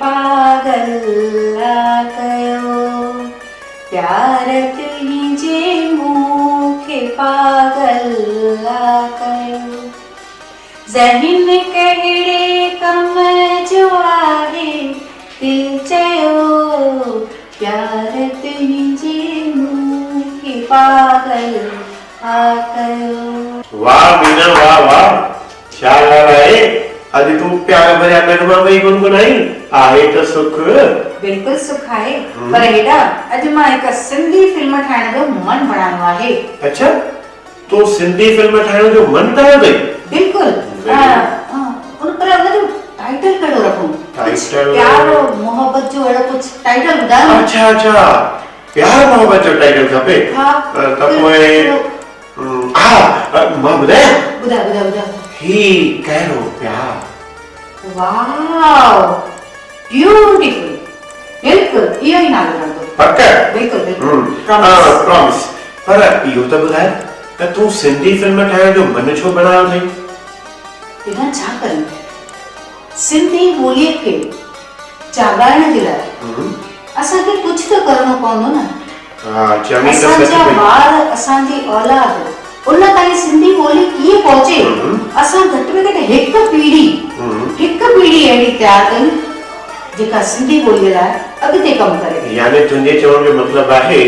पागल कयो प्यार तुझे मूंखे पागल कयो ज़हन कहिड़े कम जो आहे दिल चयो प्यार तुझे मूंखे पागल कयो। वाह मीना वाह वाह छा ॻाल्हि आहे अॼु तूं प्यार भरिया गरबा वई गुनगुनाई आहे त सुख बिल्कुल सुख आहे पर हेॾा अॼु मां हिकु सिंधी फिल्म ठाहिण जो मन बणायो आहे। अच्छा तूं सिंधी फिल्म ठाहिण जो मन ठाहियो अथई? बिल्कुल उन पर उनजो टाइटल कहिड़ो रखूं? टाइटल प्यार और मोहब्बत जो अहिड़ो कुझु टाइटल ॿुधायो। अच्छा अच्छा प्यार मोहब्बत जो टाइटल खपे हा त पोइ हा मां ॿुधायां ॿुधायो ॿुधायो ॿुधायो ही कहिड़ो प्यार। वाओ ब्यूटीफुल बिल्कुल इहो ई नालो रखो पक बिल्कुल बिल्कुल प्रॉमिस पर इहो त ॿुधाए त तूं सिंधी फिल्म ठाहिण जो मन छो बणायो अथई? बिना छा कयूं सिंधी ॿोलीअ खे जाॻाइण जे लाइ असांखे कुझु त करणो पवंदो न। हा चमी त सच असांजा ॿार असांजी औलाद उन ताईं सिंधी ॿोली कीअं पहुचे असां घटि में घटि हिकु पीढ़ी अहिड़ी तयार कयूं जेका सिंधी ॿोलीअ लाइ अॻिते कमु करे। यानी तुंहिंजे चवण जो मतिलबु आहे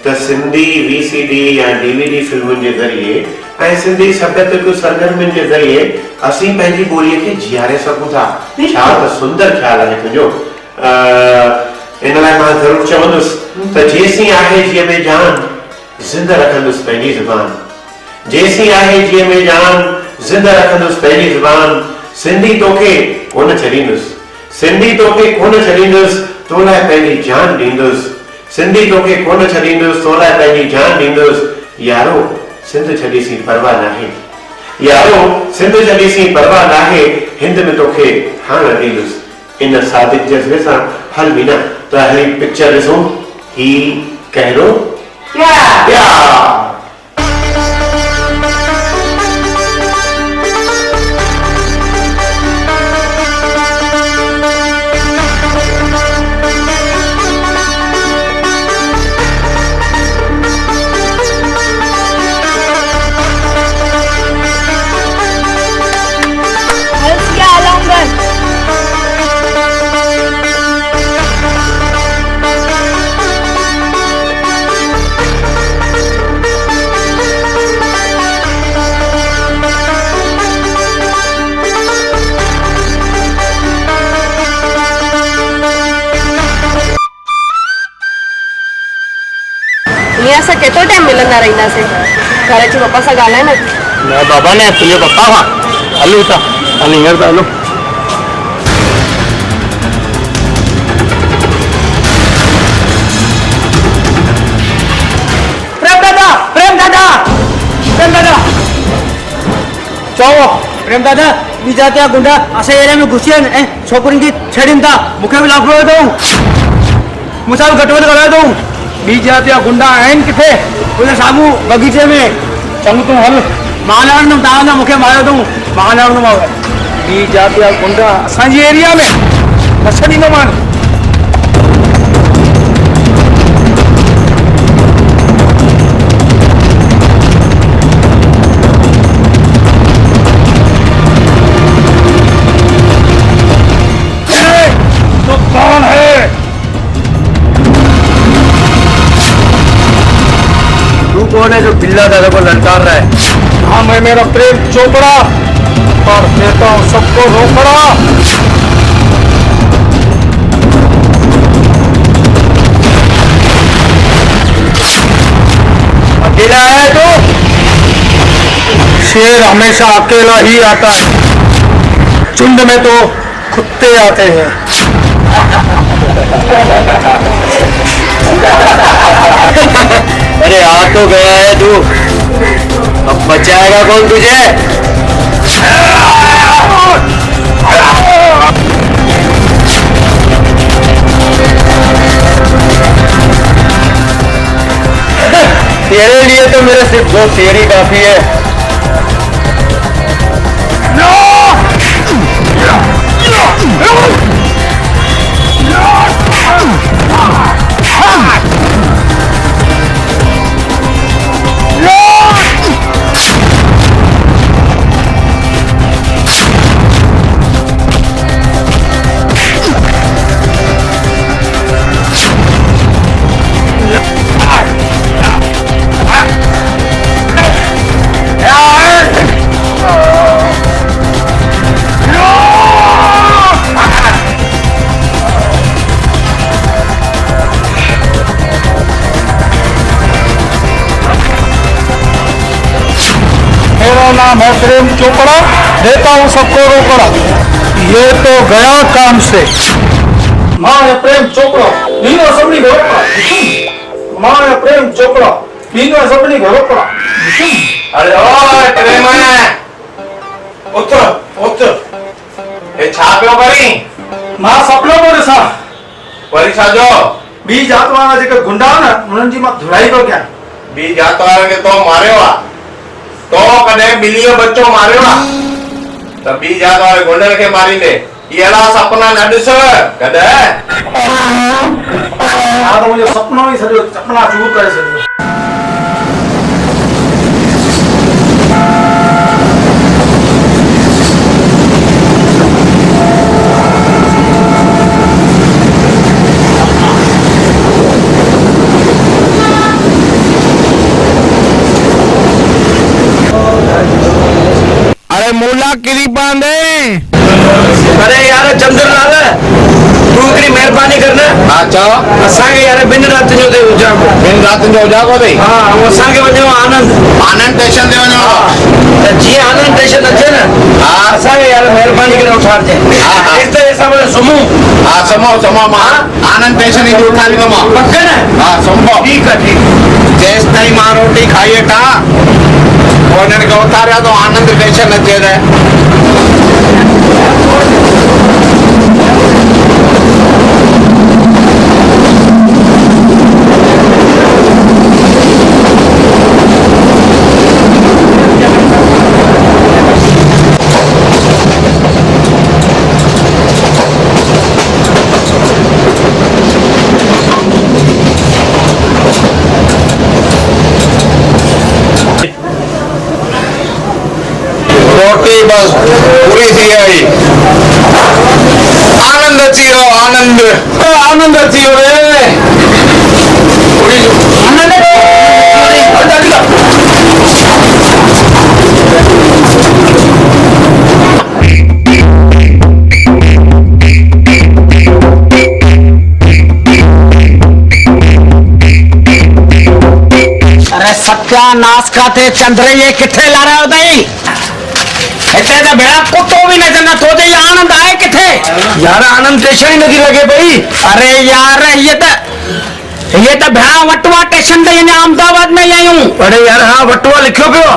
त सिंधी VCD या DVD फिल्मुनि जे ज़रिए ऐं सिंधी साहित्यिक सरगर्मियुनि जे ज़रिए असीं पंहिंजी ॿोलीअ खे जीआरे सघूं था। छा त सुंदर ख़्यालु आहे तुंहिंजो। इन लाइ मां ज़रूरु चवंदुसि त जेसीं आहे जीअं में जान ज़िंदा रखंदुसि पंहिंजी ज़ुबान जेसीं आहे जीअं में जान ज़िंदा रखंदुसि पंहिंजी ज़ुबान सिंधी तोखे कोन छॾींदुसि सिंधी तोखे कोन छॾींदुसि तो लाइ पंहिंजी जान ॾींदुसि सिंधी तोखे कोन छॾींदुसि तो लाइ पंहिंजी जान ॾींदुसि यारो सिंध छॾीसीं परवाह नाहे यारो सिंध छॾीसीं परवाह नाहे हिंद में तोखे हाण ॾींदुसि इन सादिक जज़्बे सां हल मीना त हली पिक्चर ॾिसूं ही कहिड़ो प्यार। असां केतिरो टाइम मिलंदा रहंदासीं घर अची पप्पा सां ॻाल्हाए न बाबा ने तुंहिंजे पप्पा खां हलूं था हली हींअर त हलो प्रेम दादा चओ प्रेम दादा बीजा त्या गुंडा असां एरिया में घुसी आहिनि ऐं छोकिरियुनि खे छॾीनि था मूंखे बि लाफड़ो अथऊं मूंसां बि घटि वधि ॻाल्हाए अथऊं बीजा त्या गुंडा आहिनि किथे उन साम्हूं बगीचे में चङो तूं हल मां न हलंदुमि तव्हां न मूंखे मारियो अथऊं मां न हलंदोमांव बीजा त्या गुंडा असांजी एरिया में न छॾींदोमांनि कौन है जो बिल्ला दादा को ललकार रहा है? हाँ मैं मेरा प्रेम चोपड़ा और देता हूँ सबको रोकड़ा। अकेला है तो शेर हमेशा अकेला ही आता है झुंड में तो कुत्ते आते हैं। अरे आ तो गया है तू अब बचाएगा कौन तुझे? तेरे लिए तो मेरे सिर्फ 2 थियरी काफी है। नाम है प्रेम चोपड़ा, देता हूँ सबको रोकड़ा, ये तो गया काम से। माँ है प्रेम चोपड़ा, लीनो सबनी को रोकड़ा। माँ है प्रेम चोपड़ा, लीनो सबनी को रोकड़ा। अरे ओए प्रेम उठ उठ ए छा पियो करी मां सपनो बोले सा वरी छा जो बी जात वाला जेके गुंडा न उन्हनि जी मां धुलाई को क्या बी जात वारे के तो मारियो आ तो कने बिलियो बच्चो मारियो आ त बी जात वारे गुंडे के मारी दे येला सपना न दिस कदे आ तो मुझे सपनो ही सजो सपना चूर करे सजो। अरे मूला किरी बांधे। अरे यार चंद्रलाल तू इतनी मेहरबानी करना। अच्छा असांखे यार बिन रात जो ते उजागो बिन रात जो उजागो दे। हां वो असांखे वञो आनंद स्टेशन ते वञो त जी आनंद स्टेशन अचे न। हां असांखे यार मेहरबानी करे उठारजे। इस तरह सां बोले सुमू। हां समो मां आनंद स्टेशन ही उठारी दो मां पक्क न। हां समो ठीक है ठीक। जेस ताई मां रोटी खाई टा उन्हनि खे उतारिया तो आनंद स्टेशन अचे रहे। रोटी बस पूरी थी गई। आनंद अची वियो आनंद आनंद अची वियो रे अरे सत्यानाश का थे चंद्र ये किथे ला रहे हो दई इतने तो बेड़ा कुत्तो भी न चलना तो ये आनंद आए किथे यार आनंद स्टेशन ही नहीं लगे भाई। अरे यार ये तो भेड़ा वटवा स्टेशन ते यानी अहमदाबाद में आई हूं। अरे यार हाँ वटवा लिखो पियो।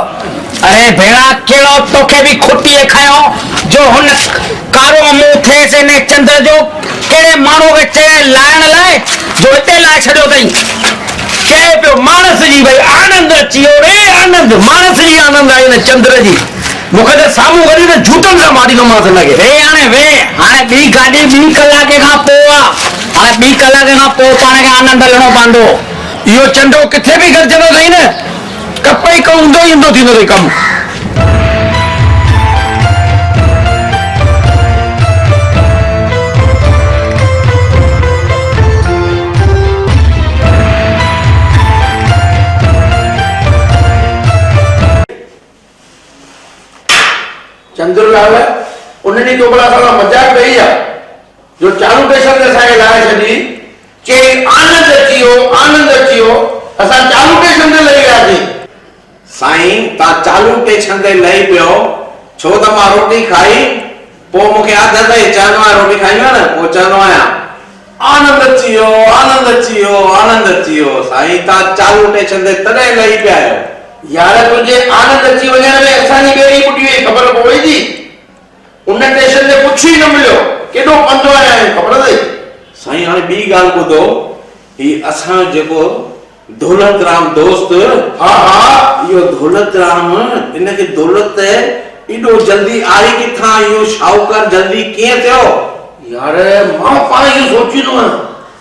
अरे भेड़ा केड़ो तोखे भी खुटी खायो जो हुन कारो मुंह थे से ने चंद्र जो केड़े मानो के चेहरे लायण लाए जो इते लाए छड़ो तई के पियो मानस जी भाई आनंद अचियो रे आनंद मानस जी आनंद आई न चंद्र जी मुखे तो सामू करी तो झूठन सा मारी को मास लगे वे हाने बी गाड़ी 2 कलाके का पोआ हाने 2 कलाके का पो पाने के आनंद लणो पांडो यो चंडो किथे भी गरजनो थई न कपई को उंदो ही इंदो थींदो थई कम। चंद्रलाल उन्हनि तो बड़ा सारा मजाक कई है जो चालू स्टेशन ते साए लाए छडी के आनंद अचियो असा चालू स्टेशन ते लई गयासी। साईं ता चालू स्टेशन ते लई पियो छो त मां रोटी खाई पो मुखे आदत है चानो रोटी खाई ना पो चानो आया आनंद अचियो साईं ता चालू स्टेशन ते तने लई पिया यार तुझे आनंद अची वजन में असानी बेड़ी बुटी हुई खबर पई थी उन स्टेशन ते कुछ ही न मिलो केडो पंदो आया है खबर थई। साईं हाणे बी गाल ॿुधो ही असां जेको दौलत राम दोस्त इहो दौलत राम इनखे दौलत एॾो जल्दी आई किथां इहो शाहूकार जल्दी कीअं थियो यार मां पाण इहो सोचींदो आहियां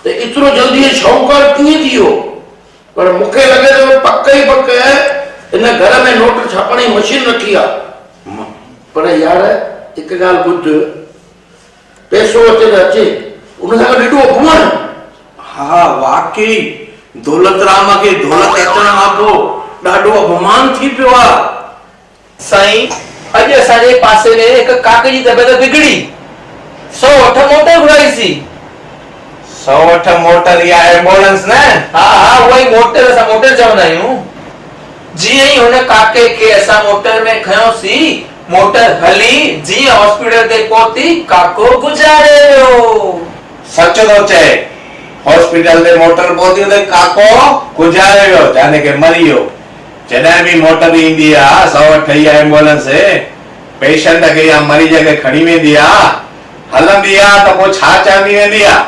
त एतिरो जल्दी शाहूकार कीअं थियो पर मूंखे लॻे थो पक ई पक इन घर में नोट छापण जी मशीन रखी आहे पर यार हिकु ॻाल्हि ॿुध पैसो अचे त अचे उन सां गॾु एॾो अपमान। हा वाकई दौलत राम खे दौलत अचण खां पोइ ॾाढो अपमान थी पियो आहे। साईं अॼु असांजे पासे में हिकु काके जी तबियत बिगड़ी 108 मोटर घुराईसी 108 मोटर या एम्बुलेंस न हा उहा ई मोटर असां मोटर चवंदा आहियूं जीअं ई हुन काके खे असां मोटर में खयोंसीं, मोटर हली जीअं हॉस्पिटल ते पहुती काको गुज़ारे वियो। सच थो चए, हॉस्पिटल ते मोटर पहुती त काको गुज़ारे वियो, जाने के मरी वियो। जॾहिं बि मोटर ईंदी आहे 108 एम्बुलेंस पेशेंट खे या मरीज खे खणी वेंदी आहे, हलंदी आहे त पोइ छा चवंदी वेंदी आहे?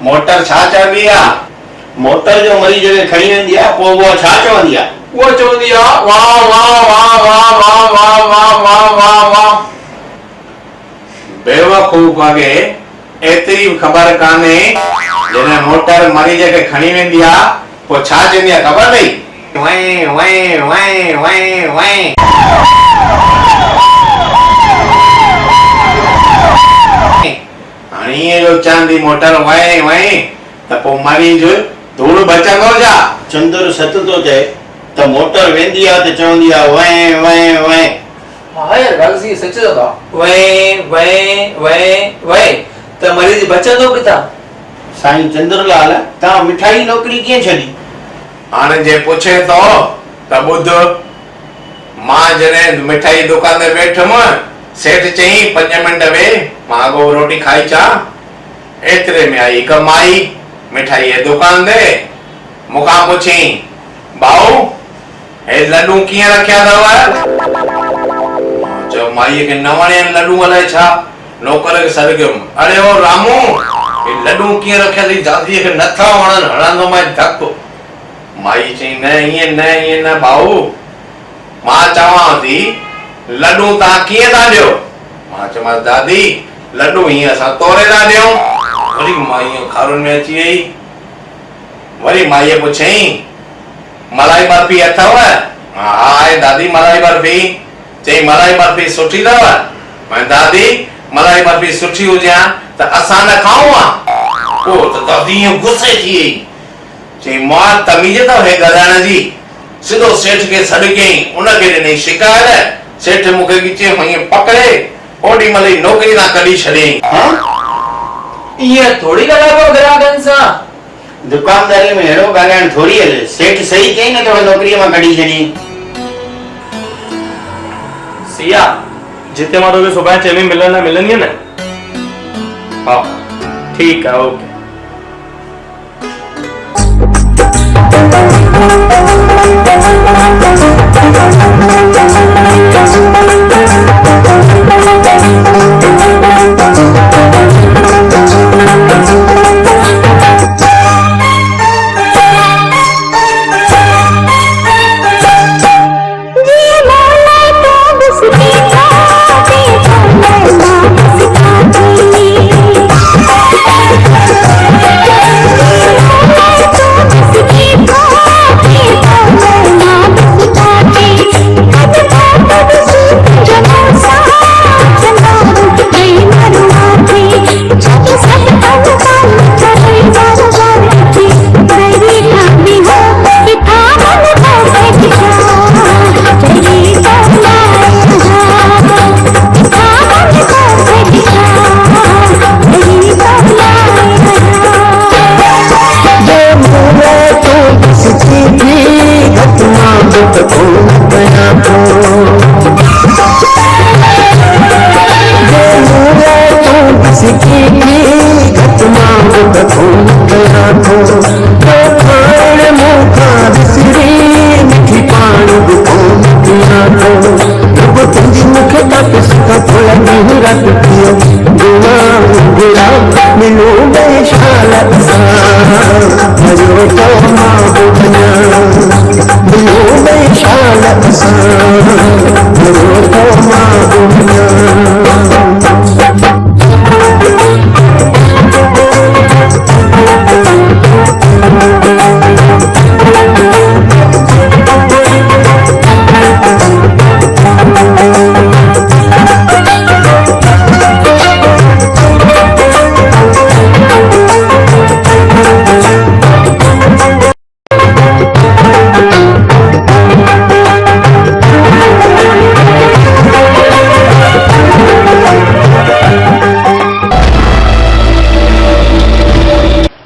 मोटर छा चवंदी आहे? मोटर जो मरीज खे खणी वेंदी आहे, पोइ उहा छा चवंदी आहे? उहो चवंदी आहे वाह वाह वाह वाह वाह वाह वाह वाह वाह वाह। बेवकूफ़ खे एतिरी ख़बर कान्हे, जॾहिं मोटर मरीज खे खणी वेंदी आहे पोइ छा चवंदी आहे ख़बर अथई? वै वै वै वै वै। हाणे इएं जो चवंदी मोटर वै वै त पोइ मरीज धूड़ बचंदो छा? चंदर सत थो चए त मोटर वेंदी आहे त चवंदी आहे वै वै वै। हा यार ॻाल्हि सही, सच चओ था। वै वै वै वै त मरीज बचंदो किथां? साईं चंद्रलाल, तव्हां मिठाई नौकरी कीअं छॾी? हाणे जे पुछे थो त ॿुध, मां जॾहिं मिठाई दुकान ते वेठुमि, सेठ चई 5 मिंट वेह, मां अॻो रोटी खाई अचां। एतिरे में आई हिकु माई मिठाई जी दुकान ते, मूंखां पुछी भाऊ हे लड्डू कीअं रखिया अथव? चयो माईअ खे न वणे लड्डू, अलाए छा। नौकर खे सॾु कयुमि, अरे ओ रामू हे लड्डू कीअं रखिया अथई? दादीअ खे नथा वणनि, हणंदो मां धक। माई चई न ईअं न भाऊ, मां चवां थी लड्डू तव्हां कीअं था ॾियो? मां चयोमांसि दादी लड्डू हीअं असां तोरे था ॾियूं। वरी माई खारुनि में अची वई। वरी माईअ पुछई मलाई बर्फी अथव? हा आहे दादी मलाई बर्फी। चई मलाई बर्फी सुठी अथव? मैं दादी मलाई बर्फी सुठी हुजे त असां न खाऊं आ? पोइ त दादी गुस्से थी वई। चई मां तमीज़ अथव हे ॻाल्हाइण जी? सिधो सेठ खे सॾु कयईं, उनखे ॾिनई शिकायत। सेठ मूंखे कीचे हीअं पकड़े ओॾी महिल ई नौकरी तां कढी छॾियईं। ईअं थोरी ॻाल्हाइबो ग्राहकनि सां? दुकानदारी में अहिड़ो ॻाल्हाइण थोरी हले। सेठ सही कई न तोखे नौकरीअ मां कढी छॾी। सिया, जिते मां तोखे सुभाणे चेमी मिलंदी न? हा ठीकु आहे, ओके।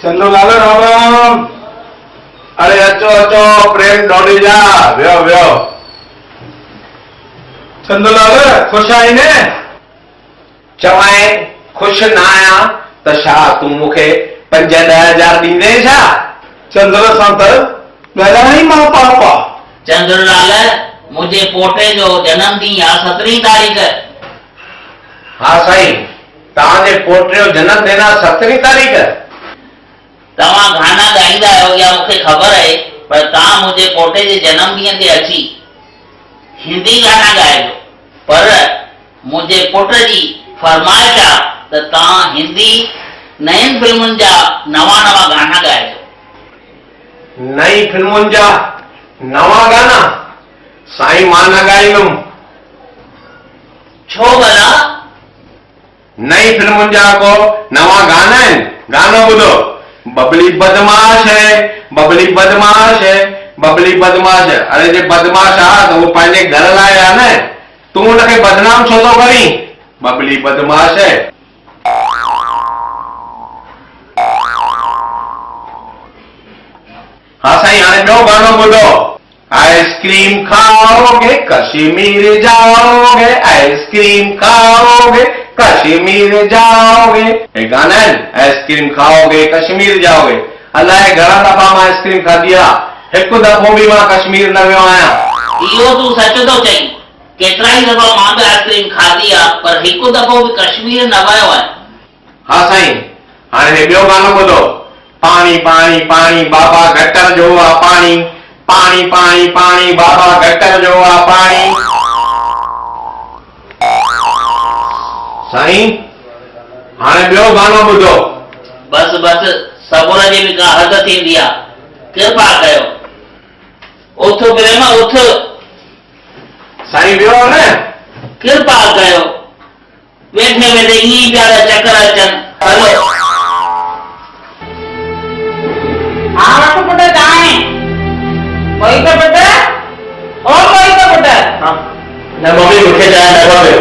चंदू लाल राम राम। अरे अचो अचो प्रेम दौड़ी जा वियो वियो चंदूलाल खुश आई ने चवाए खुश ना आया तो छा तू मूंखे 5-10,000 ॾींदे छा? चंदूलाल संत ॻाल्हाई मां पापा चंद्रलाल मुझे पोटे जो जन्मदिन आ 17 तारीख। हाँ साईं तव्हांजे पोटे जो जन्मदिन आहे 17 तारीख़। तव्हां गाना ॻाईंदा आहियो या मूंखे ख़बर आहे, पर तव्हां मुंहिंजे पोटे जे जन्मदिन ते अची हिंदी गाना ॻाइजो। पर मुंहिंजे पुट जी फरमाइश आहे त तव्हां हिंदी नयनि फिल्मुनि जा नवां गाना ॻाइजो। नई फिल्मुनि जा नवा गाना साईं मां न ॻाईंदुमि। छो भला? नई फिल्मुनि जा को नवा गाना आहिनि। गानो ॿुधो, बबली बदमाश है, बबली बदमाश है, बबली बदमाश है। अरे जे बदमाश आहे त उहो पंहिंजे घर लाइ आहे न, तूं हुनखे बदनाम छो थो करीं? बबली बदमाश है। हाँ साईं हाणे ॿियो गानो ॿुधो, आइसक्रीम खाओगे कश्मीर जाओगे, आइसक्रीम खाओगे कश्मीर जाओगे। ये गाना है, आइसक्रीम खाओगे कश्मीर जाओगे। अलाए घणा दफ़ा मां आइसक्रीम खाधी आहे, हिकु दफ़ो बि मां कश्मीर न वियो आहियां। इहो तूं सच थो चईं, केतिरा ई दफ़ा मां बि आइसक्रीम खाधी आहे, पर हिकु दफ़ो बि कश्मीर न वियो आहे। हाँ साईं हाणे ॿियो गानो ॿुधो, पाणी पाणी पाणी बाबा गटर जो आहे पाणी, पाणी पाणी पाणी बाबा गटर जो आहे पाणी। साईं हाणे ॿियो गानो ॿुधो। बस बस सबुर जी बि का हद थींदी आहे, कृपा कयो। उथ प्रेम उथ, साईं वियो न, कृपा कयो। वेठे वेठे ईअं पिया था चक्कर अचनि। हलो हाँ वठो पुट काएं कोई का पुट और कोई का पुट न मम्मी मूंखे चाहे न खपे,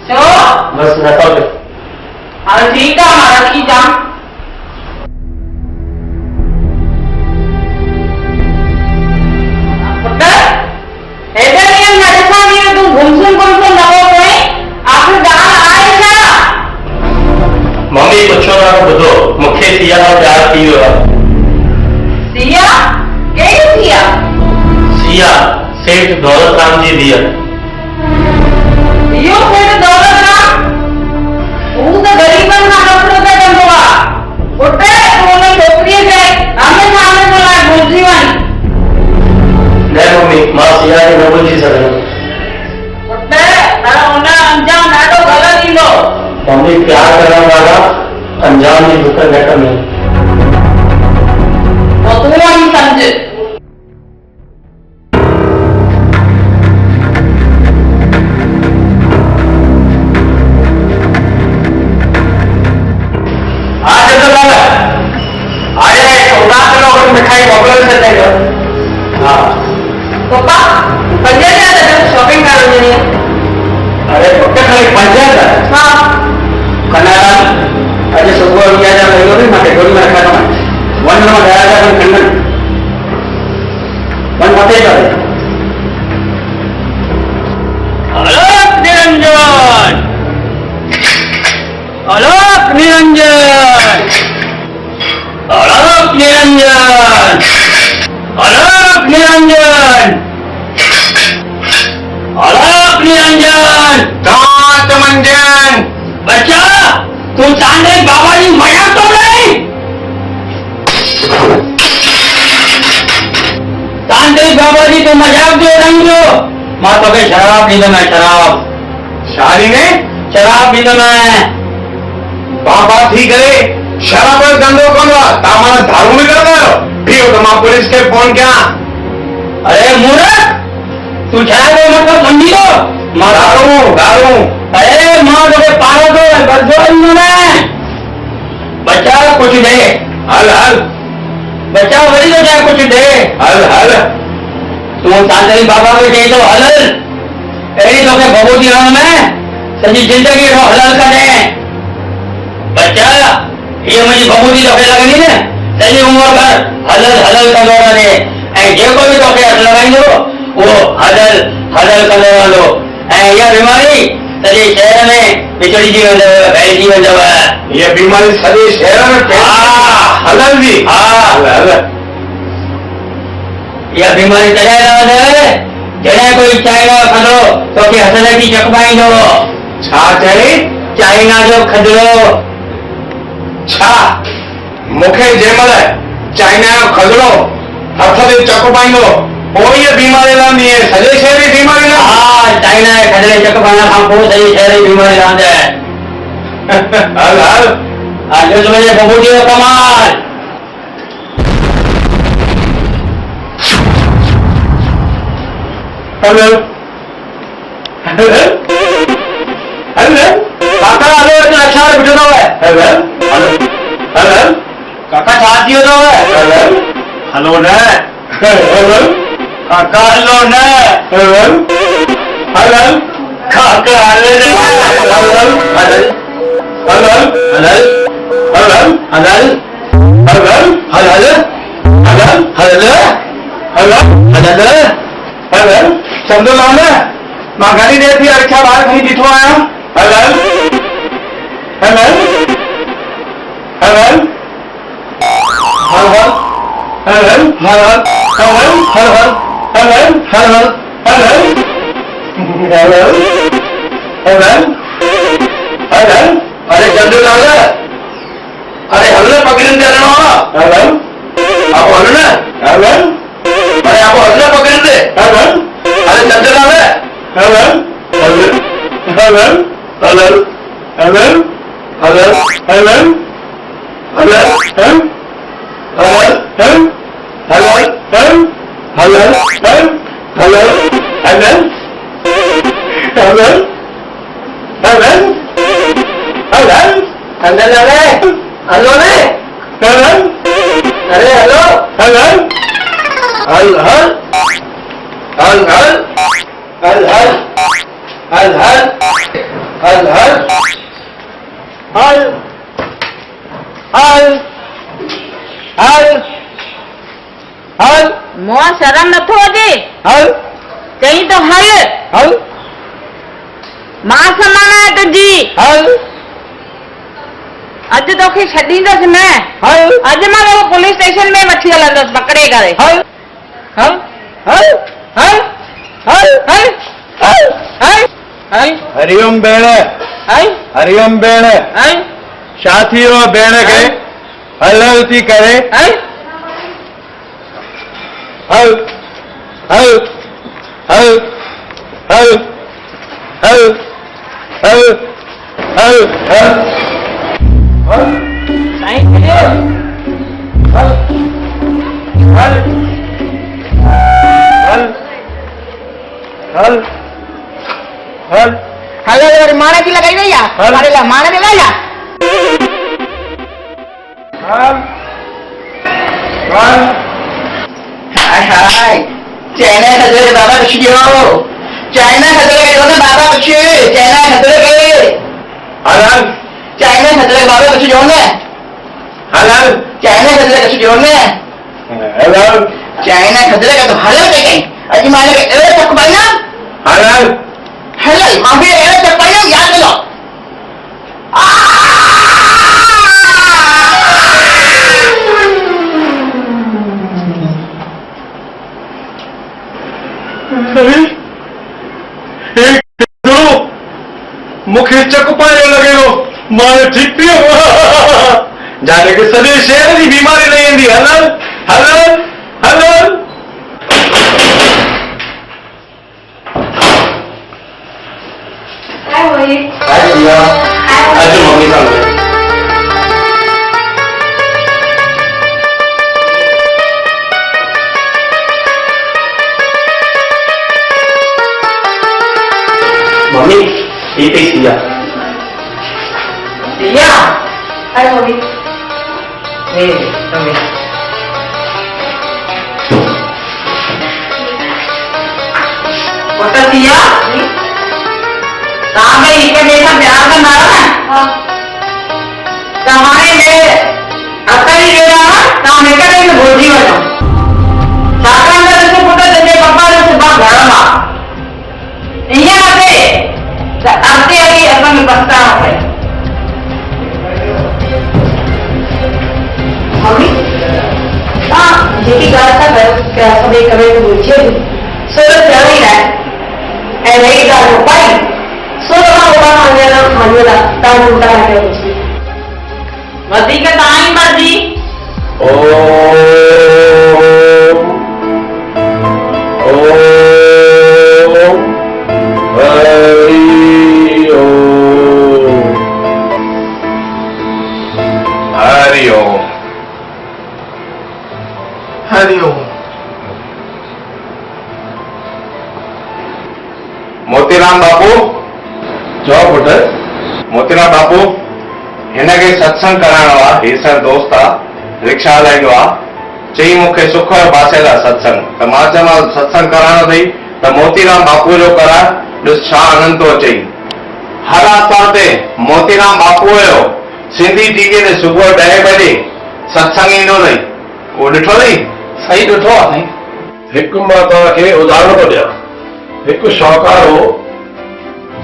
छो बस न खपे। हाणे ठीकु आहे मां रखी जाम। पुट हेॾे ॾींहं न ॾिसां थी तूं घुमसुम न हो पई, आखिर ॻाल्हि आहे छा? मम्मी पुछो न ॿुधो, मूंखे सिया सां प्यार थी वियो आहे। सिया? कहिड़ी सिया? सिया सेठ दौलत राम जी धीअ। इहो सेठ दौलत राम? हू त ग़रीबनि खां नफ़रत कंदो आहे। पुट तूं हुन छोकिरीअ खे हमेशह हमेशह लाइ भुलिजी वञ। न मम्मी मां सिया खे न भुलिजी सघंदुमि। पुट पर हुन अंजाम ॾाढो ग़लति ईंदो। मम्मी प्यार करण वारा अंजाम जी दुख न कंदा। पोइ तूं वञी सम्झ। मिठाई मोकिले छॾियो। हा पप्पा 5,000 शॉपिंग करण वञणी आहे। अरे पुट खाली 5,000? हा कनालाल अॼु सुबुह 20,000 मिलियो न मूंखे गोरी में रखाइणो आहे। वञ मां 10,000 खणनि वञ मथे करे। अलोक निरंजन, अलोक निरंजन, अलोक निरंजन, अलोक निरंजन, अलोक निरंजन। दांत मंजन बच्चा तू तांडे बाबा जी मजाक तो नहीं? तांडे बाबा जी तो मजाक जो रंगो। मां तोखे शराब ॾींदो मैं, शराब। शादी में शराब ॾींदो मैं। बाबा थी करे शराब जो धंधो कंदो आहे, तव्हां माना दारू में कंदा आहियो? बीहो त मां पुलिस खे फोन कयां। अरे मूर्ख तू छा जो मतलब समझी लो। मां दारू अरे मां तोखे पारो तो बदो ॾींदो मैं। बच्चा कुछ दे। हल हल बच्चा वरी तो चाहे कुछ दे। हल हल तू तांजरी बाबा खे चई तो हलल, अहिड़ी तोखे भभूति हणण में सॼी जिंदगी जो हलल कॾहिं। बच्चा हीअ मुंहिंजी भभूति तोखे लॻंदी न, सॼी उमिरि भर हलल हलल कंदो रहे। ऐं जेको बि तोखे हथु लॻाईंदो उहो हदल हदल कंदो रहंदो ऐं इहा बीमारी सॼे शहर में विचड़िजी वेंदव फैलिजी वेंदव ये बीमारी सॼे शहर में हलल जी हल इहा बीमारी तॾहिं रहंदव जॾहिं कोई चाइना जो खदड़ो तोखे हथ लॻी चकमाईंदो छा चई चाइना जो खदड़ो छा मूंखे जंहिंमहिल चाइना जो खदड़ो हथ ते चक पाईंदो पोइ इहा बीमारी रहंदी आहे सॼे शहर जी बीमारी न हा चाइना जे खदड़े चक पाइण खां पोइ सॼे शहर जी बीमारी रहंदव हल हल अॼु तुंहिंजे बबू जो कमाल हल हल हल काका हलो हिते रक्षा में बिठो अथव हल हल काका छा थी वियो अथव हल हलो न हल काका हलो न हल हल काका हलो न हल हल हल हल हल हल हल हल हल हल हल हल सम्झो न मां घणी देर थी रिक्शा ॿाहिरि खणी बीठो आहियां हल हल हल हल हल हल अरे चंद्रलाल अरे हल पकड़न दे रहा आप हल ना अरे आप हल ना पकड़न दे अरे चंद्रलाल हेलो ने अरे हेलो हल हल हल हल हल हल हल हल हल हल हल हल मुआ शर्म नथो अचे हल चई तो हल हल मां समान है तुझी हल अज तोखे छॾींदसि न हल अज मां तो पुलिस स्टेशन में वठी हलंदसि पकड़े करे हल हल हल हल हल हल हल हल हल हरिओम भेण हल हरिओम भेण हल छा थी वियो भेण खे हल हल थी करे हल हल हल हल हल हल हल हल हल हल साईं खे हल हल हल हल हल हल अरे माने की लगाई भैया हल। अरे ला माने की लगाई हल हल हाय हाय चाइना खतरे के बाबा कुछ दियो चाइना खतरे के दोनों बाबा कुछ चाइना खतरे के हल हल चाइना खतरे के बाबा कुछ जोड़ने हल हल चाइना खतरे का कुछ जोड़ने हल हल चाइना खतरे का तो हलल के कहीं अजी माने के ए तक बना हल हल हलल मां भी ए तक बना याद लो मूंखे चक पाइण लॻे मां ठीक थी वियो जाने के सॼे शहर जी बीमारी न ईंदी हलल हलल हलल काय होईल अचो मम्मी सामने मम्मी ये पे सिया सिया काय होईल ए तमे पता सिया कहां पे इके जैसा प्यार का नारा है कहां है अकल ही दे रहा कहां मैं करे भोजी बनो साका કે હવે કરે તો છે સરસ જાણી રાખ એ રહી ગાલો પાઈ સોના ઓવા માન્યલા તાણ ઉતા રાખ્યો છે वधीक तव्हांजी मर्ज़ी हरिओम हरिओम मोतीराम बापू चओ पुट मोतीराम बापू हिनखे सत्संग कराइणो आहे ही सर दोस्त आहे रिक्शा हलाईंदो आहे चई मूंखे सुख जो बासियल आहे सत्संग त मां चयोमांसि सत्संग कराइणो अथई त मोतीराम बापू जो कराए ॾिस छा आनंद थो अचई हर आर्तवार ते मोतीराम बापू जो सिंधी टीवीअ ते सुबुह 10 बजे सत्संग ईंदो अथई उहो ॾिठो अथई सही ॾिठो आहे साईं हिकु मां तव्हांखे उदाहरण थो ॾियां हिकु शाहूकार हो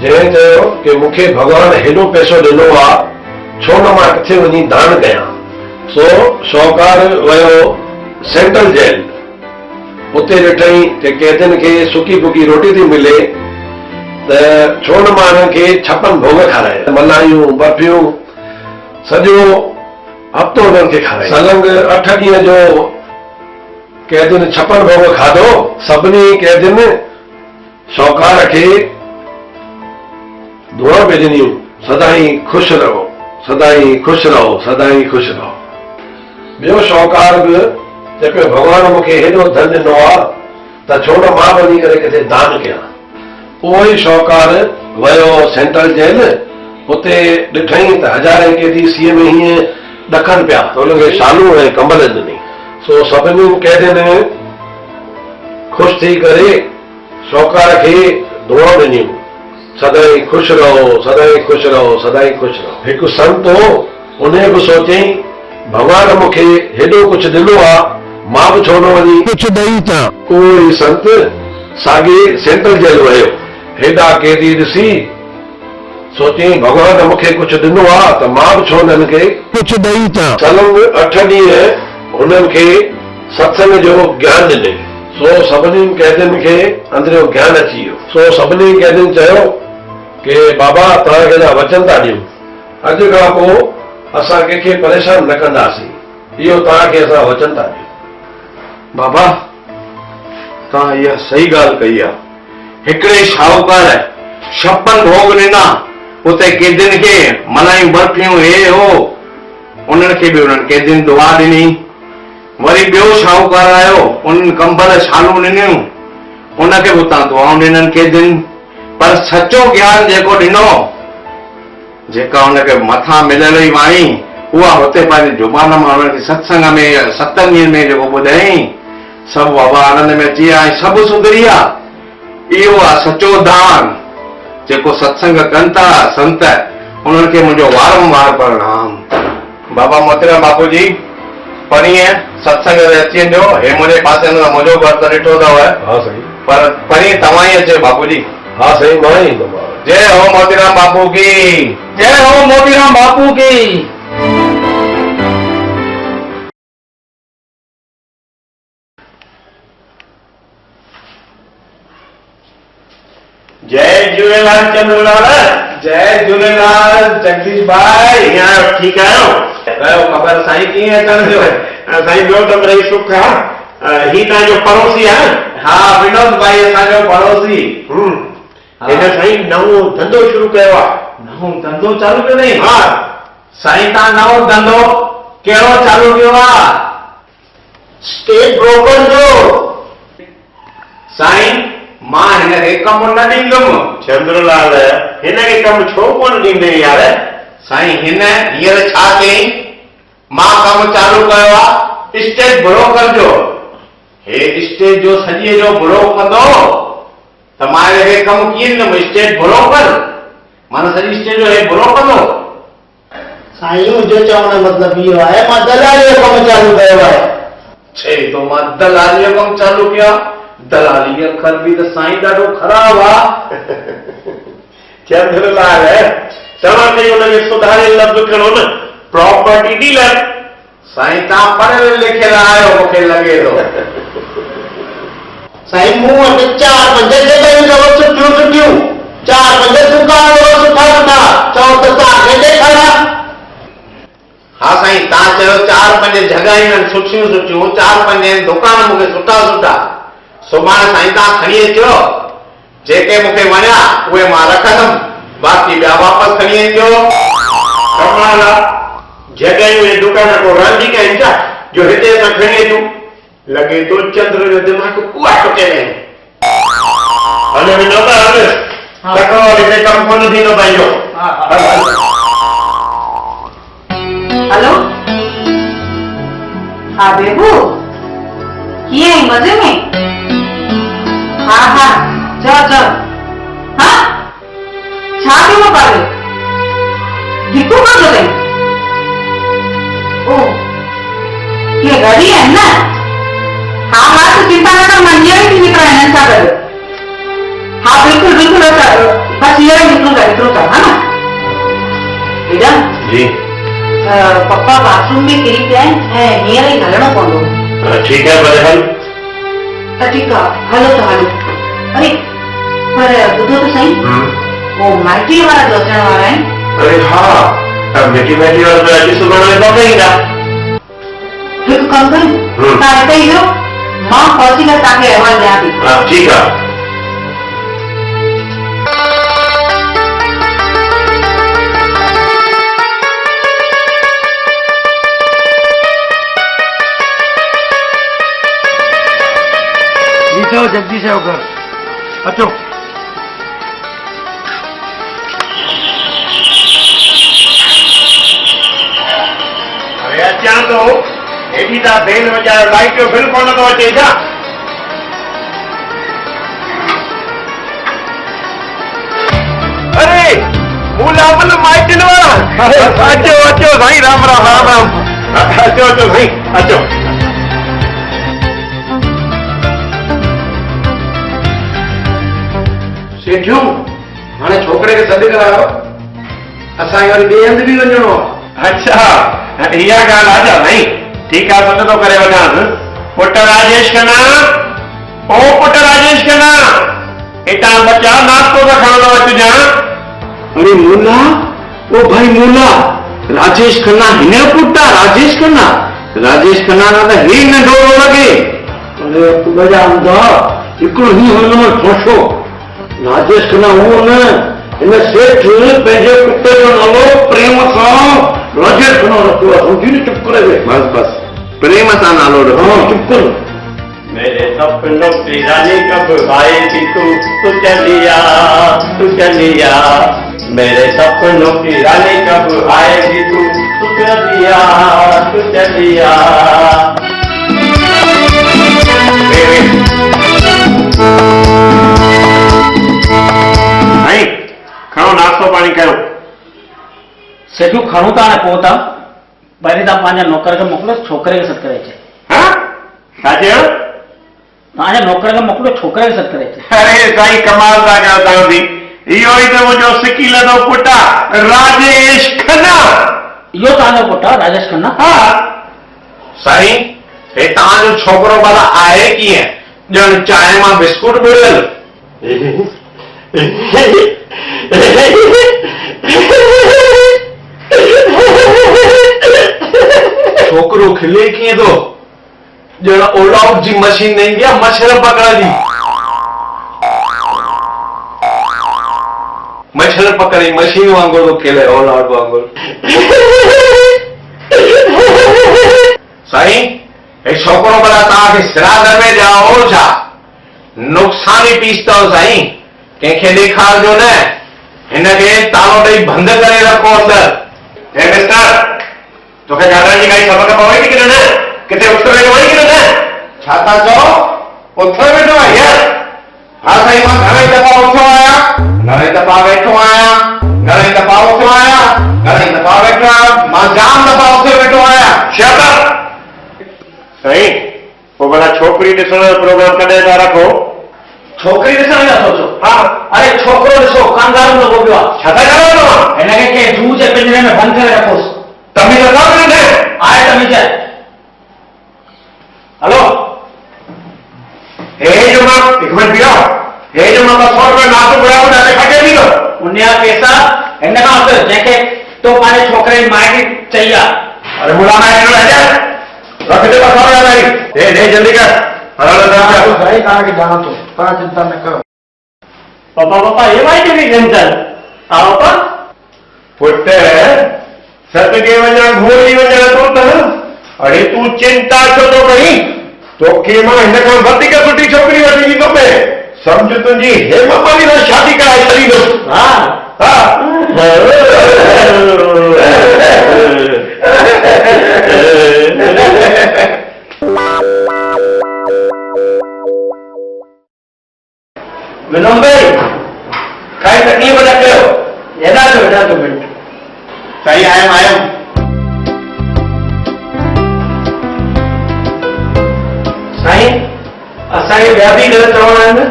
जंहिं चयो कि मूंखे भॻवान हेॾो पैसो ॾिनो आहे छो न मां किथे वञी दान कयां सो शाहूकार वियो सेंट्रल जेल उते ॾिठई त कैदियुनि खे सुकी फुकी रोटी थी मिले त छो न मां हिननि खे 56 भोग खाराया मलायूं बर्फियूं सॼो हफ़्तो हुननि खे खाराई सलंग 8 ॾींहं जो कैदियुनि 56 भोग खाधो सभिनी कैदियुनि शाहूकार खे दुआ पे ॾिनियूं सदाई ख़ुशि रहो सदाई ख़ुशि रहो सदाई ख़ुशि रहो ॿियो शाहूकार बि चए पियो भॻवान मूंखे हेॾो धन ॾिनो आहे त छो न मां वञी करे किथे दान कयां उहो ई शाहूकार वियो सेंट्रल जेल उते ॾिठई त हज़ारे कैदी सीए में हीअं ॾकनि पिया त हुनखे शालू ऐं कंबल ॾिनई सो सभिनी कैदियुनि ख़ुशि थी करे शाहूकार खे दुआ ॾिनियूं सदाई ख़ुशि रहो सदाई ख़ुशि रहो सदाई ख़ुशि रहो हिकु संत हो उन बि सोचई भॻवान मूंखे हेॾो कुझु ॾिनो आहे मां बि छो न वञी कुझु ॾेई था उहो ई संत साॻे सेंट्रल जेल वियो हेॾा कैदी ॾिसी सोचई भॻवान मूंखे कुझु ॾिनो आहे त मां बि छो न हिन खे कुझु ॾेई था सलंग 8 ॾींहं हुननि खे सत्संग जो ज्ञान ॾिनई सो सभिनी कैदियुनि खे अंदरियो ज्ञान अची वियो सो सभिनी कैदियुनि चयो कि बाबा तव्हांखे जा वचन था ॾियूं अॼु खां पोइ असां कंहिंखे परेशान न कंदासीं इहो तव्हांखे असां वचन था ॾियूं बाबा तव्हां इहा सही ॻाल्हि कई आहे हिकिड़े शाहूकार 56 भोग ॾिना उते कैदियुनि खे मलायूं बर्फियूं हे हो उन्हनि खे बि उन्हनि कैदियुनि दुआ ॾिनी वरी ॿियो शाहूकार आयो उन्हनि कंबल शालूं ॾिनियूं उनखे बि उतां दुआऊं ॾिननि कैदियुनि पर सचो ज्ञान जेको ॾिनो जेका हुनखे मथां मिलियल ई वाणी उहा हुते पंहिंजी जुबान मां हुनखे सत्संग में 7 ॾींहनि में जेको ॿुधाई सभु बाबा आनंद में अची विया ऐं सभु सुधरी विया इहो आहे सचो दान जेको सत्संग कनि था संत उन्हनि खे मुंहिंजो वारंवार प्रणाम बाबा मोतीराम बापू जी परीहं सत्संग ते अची वञो हे मुंहिंजे पासे मुंहिंजो घर त ॾिठो अथव हा साईं पर परीहं तव्हां ई अचो बापू जी हा साईं मां ई ईंदुमि जय हो मोतीराम बापू की जय हो मोतीराम बापू की जय झूलेलाल चंद्रलाल जय झूलेलाल जगदीश भाई हीअं ठीकु आहियो कयो ख़बर साईं कीअं अचण थियो साईं ॿियो त मिड़ई सुख आहे ही तव्हांजो पड़ोसी आहे हा विनोद भाई असांजो पड़ोसी हिन साईं नओं धंधो शुरू कयो आहे नओं धंधो चालू कयो अथई हा साईं तव्हां नओं धंधो कहिड़ो चालू कयो आहे स्टेट ब्रोकर जो साईं मां हिनखे कमु न ॾींदुमि चंद्रलाल हिनखे कमु छो कोन ॾींदे यार साईं हिन हींअर छा कयईं मां कमु चालू कयो आहे स्टेट ब्रोकर जो हे स्टेट जो सॼे जो ब्रोक कंदो त मां हिनखे कमु कीअं ॾींदुमि स्टेट ब्रोकर माना सॼी स्टेट जो हे ब्रोक कंदो साईं मुंहिंजो चवण जो मतिलबु इहो आहे मां दलाली जो कमु चालू कयो आहे चई तो मां दलाली जो कमु चालू कयो दलाली अखर बि त साईं ॾाढो ख़राबु आहे चंद्रलाल तव्हां खे हुनखे सुधारे लफ़्ज़ खणो न प्रॉपर्टी डीलर साईं तव्हां पढ़ियल लिखियल आहियो मूंखे लॻे थो साईं मूं वटि 4-5 जॻहियूं अथव सुठियूं 4-5 दुकान अथव सुठा चओ त तव्हांखे ॾेखारियां। हाँ साईं, तव्हां चयो 4-5 जॻहियूं आहिनि सुठियूं 4-5 दुकान मूंखे सुठा सुभाणे साईं तव्हां खणी अचो, जेके मूंखे वणिया उहे मां रखंदुमि, बाक़ी ॿिया वापसि खणी अचिजो। कमाल आहे, जॻहियूं ऐं दुकान को रांदीका आहिनि छा जो हिते असां खणी अचूं? लॻे थो चंद्र जो दिमाग़ कुआ टुके में। हलो विनोदा हल, तको हिते कमु कोन थींदो पंहिंजो। हेलो, हाँ बेबू, कीअं आई मज़े में? हाँ चओ हाँ छा पियो मोबाइल धिको कर दो गई? ओ ये गाड़ी है ना? हाँ तो चिंता न कर, मंजिया ही निकल है ना कर। हाँ बिल्कुल बस ये निकलूंगा है ना? इधर जी पप्पा बाथरूम में किरी पिया आहिनि हींअर ई हलणो पवंदो। ठीक है भले हल। ठीक आहे हलो त हलो। अरे पर ॿुधो त सही, वो माइटी वारा जो अचण वारा आहिनि। अरे हाँ, मिठी वारा तो अॼु सुभाणे में पहुचा ईंदा। हिकु कमु कयूं, तव्हां हिते ई रहो, मां पहुची करे तव्हांखे अहवालु ॾियां थी। ठीकु आहे। जगदीश है घर, अचो। अरे अचां तो एॾी था बेल वॼायो, लाइट जो बिल कोन थो अचे छा? अरे मूलामल माइटिन वारा, अचो साईं, राम राम। अचो साईं अचो। सेठियूं हाणे छोकिरे खे सॾु करायो, असांखे वरी ॿिए हंधि बि वञिणो आहे। अच्छा इहा ॻाल्हि आहे छा साईं? ठीकु आहे, सॾु थो करे वञांसि। पुट राजेश खन्ना, ओ पुट राजेश खन्ना, हितां बचा नाश्तो त खणंदो अचिजां। अरे मूला, ओ भाई मूला, राजेश खन्ना हिन जो पुटु आहे? राजेश खन्ना ना त हे नंढो लॻे। अरे तुंहिंजा हूंदा हिकिड़ो ई हुन में ठोशो। राजेश खन्ना हूं न, हिन सेठ पंहिंजे पुट जो नालो प्रेम सां राजेश खन्ना रखियो आहे, सम्झी न? चुप करे वे, बस प्रेम सां नालो रखो, चुप कर। मेरे सपनों की रानी कब आएगी तू चलिया मेरे सपनों की रानी कब आएगी तू चलिया खणो नाश्तो पाणी कयो। सेठू खणूं था हाणे पोइ था, पहिरीं तव्हां पंहिंजा नौकर खे मोकिलो, छोकिरे खे सॾु करे अचे। छा चयो? तव्हांजे नौकर खे मोकिलो, छोकिरे खे सॾु करे अचे। अरे साईं कमाल था कयो तव्हां बि। इहो ई त मुंहिंजो सिकी लधो पुटु आहे, राजेश खन्ना। इहो तव्हांजो पुटु आहे राजेश खन्ना? हा साईं, हे तव्हांजो छोकिरो भला आहे कीअं? ॼण चांहि मां बिस्कुट ॿुड़ियल। छोकिरो खिले कीअं थो? ॼण ऑल आउट जी मशीन न ईंदी आहे मच्छर पकड़ण जी। मच्छर पकड़ी मशीन वांगुरु थो खेले, ऑल आउट वांगुरु। साईं, हे छोकिरो भला तव्हांखे सिरादर में ॼाओ छा? नुक़सानी पीस अथव साईं, कंहिंखे ॾेखारजो न। हिनखे तालो ॾेई बंदि करे रखो अंदरि। हे मिस्टर, तोखे ॻाल्हाइण जी काई ख़बर पवे थी कि न? किथे उठ वेठो आई कि न? छा था चओ? उथ वेठो आहे यार? हा साईं, मां घणेई दफ़ा उथियो आहियां, घणेई दफ़ा वेठो आहियां, घणेई दफ़ा उथियो आहियां, घणेई दफ़ा वेठो आहियां, मां जाम दफ़ा उथे वेठो आहियां। Shut up. साईं पोइ भला छोकिरी ॾिसण जो प्रोग्राम कॾहिं था रखो? छोकिरी ॾिसण जा सोचो? हा, अरे छोकिरो ॾिसो कांगारू लॻो पियो आहे। छा था करो तव्हां? हिनखे कंहिं जूह जे पिंजरे में बंदि करे रखोसि। तमीज़ अथव कि न? आहे तमीज़। हलो, हे जो मां एक मिनट पियो हे जो मां 100 रुपया नातो घुरायो ॾाढे खटे बि तो उन्या पैसा हिन खां वधि जंहिंखे तो पंहिंजे छोकिरे जी माउ खे चई आहे। अरे मुला मैं इनो है रख दे 100 रुपया भाई दे जल्दी कर हलो भाई तव्हांखे ॼाण थो तव्हां चिंता न कयो। पापा ये भाई की टेंशन आओ पर पुट सत के वञा घोड़ी वञा तो त अरे तू चिंता छो तो कहीं तोखे मां हिन खां वधीक सुठी छोकिरी वठी ॾींदो पे सम्झ तुंहिंजी हेमा माली सां शादी कराए छॾींदुसि। हा हा विनोद भाई काई तकलीफ़ न कयो हेॾा तो मिनट सही आयम साईं असांखे ॿिया बि घर चवणा आहिनि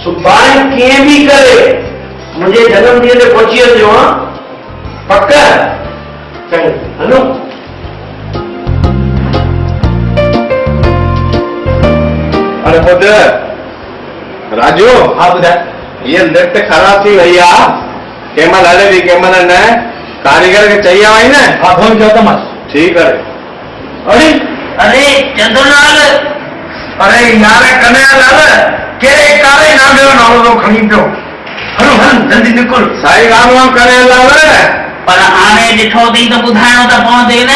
सुभाणे कीअं बि करे मुंहिंजे जनम ॾींहं ते पहुची वञिजो हा पक चङो हलो अरे पुट राजू हा ॿुधाए ये लिफ्ट ख़राब थी वई आहे कंहिंमहिल हले थी कंहिंमहिल न कारीगर खे चई आई न हा फोन कयो त मां ठीकु आहे अरे अरे चंद्रलाल अरे यार कन्हैयालाल कहिड़े कारे नाले जो नालो तो खणी पियो हलो हल जल्दी निकुर साईं राम राम करे लाल पर हाणे ॾिठो अथई त ॿुधाइणो त पवंदे न।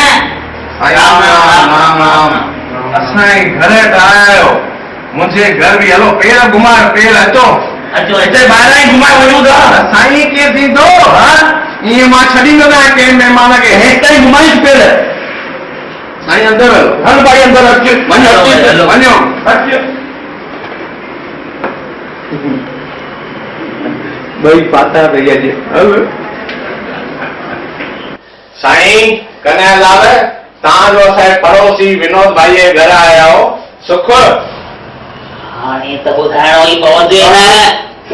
राम राम राम राम असांजे घर त आया आहियो मुंहिंजे घर बि हलो पेर घुमायो पेर अचो अचो हिते ॿाहिरां ई घुमाए वञूं था साईं कीअं थींदो हा ईअं मां छॾींदो न आहियां कंहिं महिमान खे हेठि ताईं घुमाईस पेर साईं अंदर हल भाई अंदर अच वञो वञो अच भई पाता भैया जी हल साईं कन्हैयालाल तव्हांजो असांजे पड़ोसी विनोद भाई जे घर आया हो सुख हाणे त ॿुधाइणो ई पवंदे न।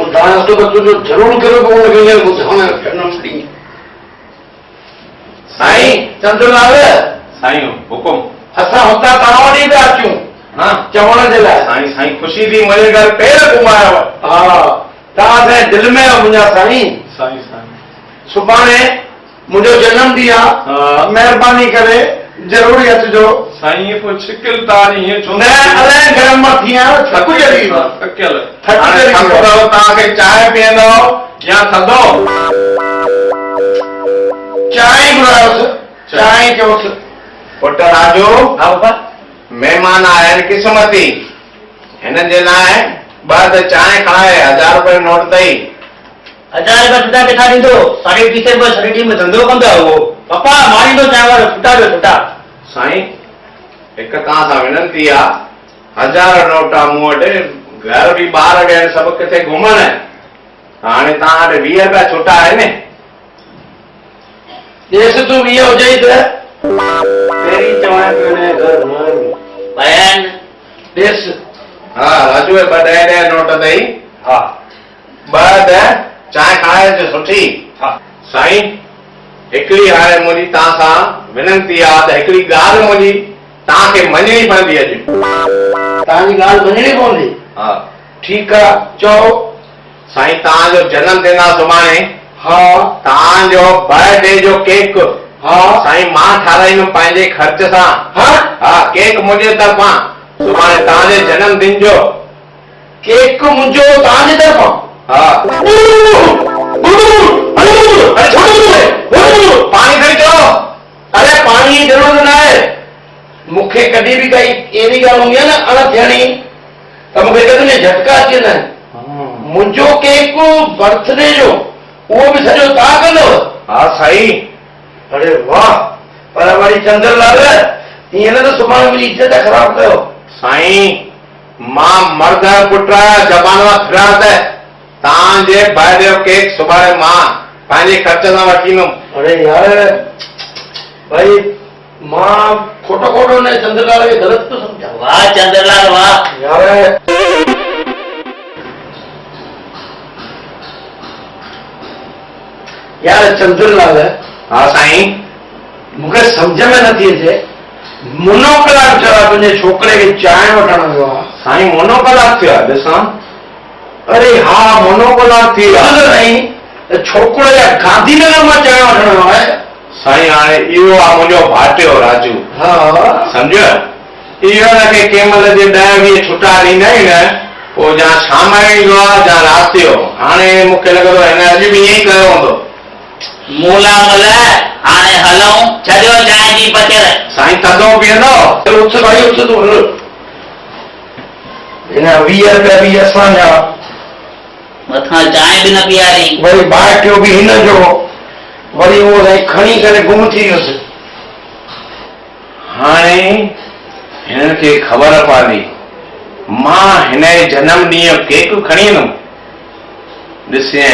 ॿुधाइण तो तुंहिंजो ज़रूरु करियो ॿुधाइण साईं चंद्रलाल साईं हुकुम असां हुतां तव्हां वटि ई पिया अचूं हाँ चवण जे लाइ साईं साईं ख़ुशी थी मुंहिंजे घर पेर घुमायो हा तव्हां असांजे दिलि में आहियो मुंहिंजा साईं साईं साईं सुभाणे मुंहिंजो जनम ॾींहुं आहे महिरबानी करे ज़रूरी अचिजो साईं ये पोइ छिकिल तार ईअं छो न अलाए गरम मां थी आहियां थकु जॾी थकियल थकु जॾी तव्हांखे चांहि पीअंदो या थधो चांहि घुरायोसि चांहि चयोसि पुट राजू हा पापा महिमान आया आहिनि क़िस्मती हिन जे लाइ ॿ त चांहि खाए 1000 रुपए नोट अथई 1000 रुपया छुटा किथां ॾींदो 3.5 रुपया शरीर में धंधो कंदो आहे उहो पापा मां ॾींदो चांहि वारो छुटा ॾियो छुटा साईं हिकु तव्हां सां विनंती आहे 1000 नोट आहे मूं वटि घर बि ॿार विया आहिनि सभु किथे घुमनि हाणे तव्हां वटि 20 रुपया छुटा आहे न ॾेसि तूं 20 हुजई त पहिरीं चवां पियो हिन घर बयान ॾेसि हा राजू 2 10 नोट अथई हा 2 10 चांहि खाए अच सुठी हा साईं हिकिड़ी हाणे मुंहिंजी तव्हां सां विनंती आहे त हिकिड़ी ॻाल्हि मुंहिंजी तव्हांखे मञणी पवंदी अॼु तव्हांजी ॻाल्हि मञणी पवंदी हा ठीकु आहे चओ साईं तव्हांजो जनम दिन आहे सुभाणे हा तव्हांजो बर्थडे जो केक हा साईं मां ठाराईंदुमि पंहिंजे ख़र्च सां हा केक मुंहिंजे तरफ़ां सुभाणे तव्हांजे जनम दिन जो केक मुंहिंजो तव्हांजे तरफ़ां हा पाणी खणी चओ अरे पाणी जी ज़रूरत न आहे मूंखे कॾहिं बि काई अहिड़ी ॻाल्हि हूंदी आहे न अणथियणी त मूंखे कॾहिं झटका अची वेंदा आहिनि मुंहिंजो केक बर्थडे जो उहो बि सॼो तव्हां कंदव हा साईं अरे वाह पर वरी चंद्रलाल ईअं न त सुभाणे मुंहिंजी इज़त ख़राब कयो साईं मां मर्द पुट जबान मां फिरां त तव्हांजे बर्थडे जो केक सुभाणे मां पंहिंजे ख़र्च सां वठींदुमि अरे यार भाई मां खोटो खोटो न चंद्रलाल खे ग़लति थो सम्झां वाह चंद्रलाल वाह यार यार चंद्रलाल हा साईं मूंखे सम्झ में नथी अचे मुनो कलाक चयो तुंहिंजे छोकिरे खे चांहि वठण वियो आहे साईं मोनो कलाक थियो आहे ॾिसां अरे हा मोनोकोलार थी नहीं छोकिरो या गांधीनगर मां चयो वठणो आहे साईं हाणे इहो आहे मुंहिंजो भाटियो राजू हा सम्झो इहो हिनखे कंहिं महिल जे 10-20 छुटा ॾींदा आहिनि न पोइ या शाम जो ईंदो आहे या राति जो हाणे मूंखे लॻंदो आहे हिन अॼु बि ईअं ई कयो हूंदो मूला मुल हाणे हलूं छॾियो चांहि जी पचर साईं थधो पीअंदो उथ भाई उथ तूं हल हिन 20 रुपया बि असांजा मथां चांहि बि न पीआरी वरी भाटियो बि हिन जो वरी उहो खणी करे गुम थी वियुसि हाणे हिननि खे ख़बर पवंदी मां हिन जे जनम ॾींहं जो केक खणी ईंदुमि ॾिसे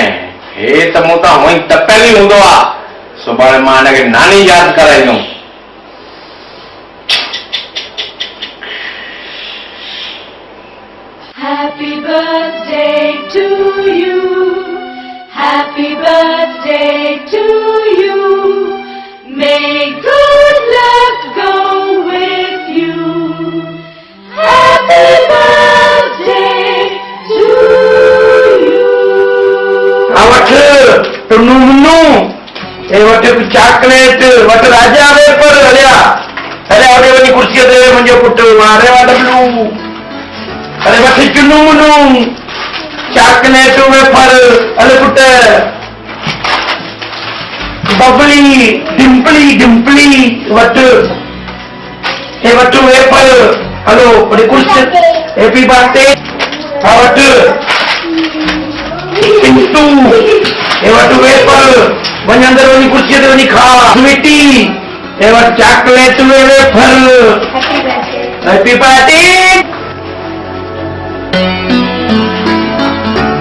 हे त मूं तां हूअं ई तपियल ई हूंदो आहे सुभाणे मां हिनखे नानी यादि कराईंदुमि Happy birthday to you. Happy birthday to you. May good luck go with you. Happy birthday to you. वठ टुन्नू मुन्नू ए वठ चॉकलेट वठ राजा वेपर हलिया हलिया होॾे वञी कुर्सीअ ते मुंहिंजो पुटु मारे वा डबलू अरे वठ चुन्नू मुन्नू चॉकलेट वेपर हले पुट बबली डिम्पली डिम्पली वठ हे वठ वेपर हलो होॾे कुर्सी हैप्पी बर्थडे हा वठ पिंटू हे वटि वेपर वञ अंदर वञी कुर्सीअ ते वञी खा स्वीटी हे वटि चॉकलेट में वेफर हैप्पी बर्थडे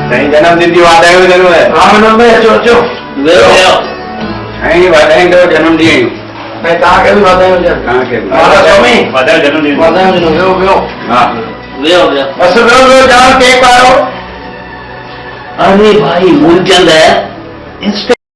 साईं जन्मदिन जी वाधायूं ज़रूरु आहे हा हुन में अचो अचो वियो साईं वाधाईंदो जनमॾींहं जूं भई तव्हांखे बि वाधायूं हुजनि तव्हांखे बि। महाराज स्वामी वाधायूं जनमॾींहं जूं। वाधायूं हुजनि वियो वियो हा वियो वियो बसि वियो वियो जाम केक आयो अरे भाई मूलचंद है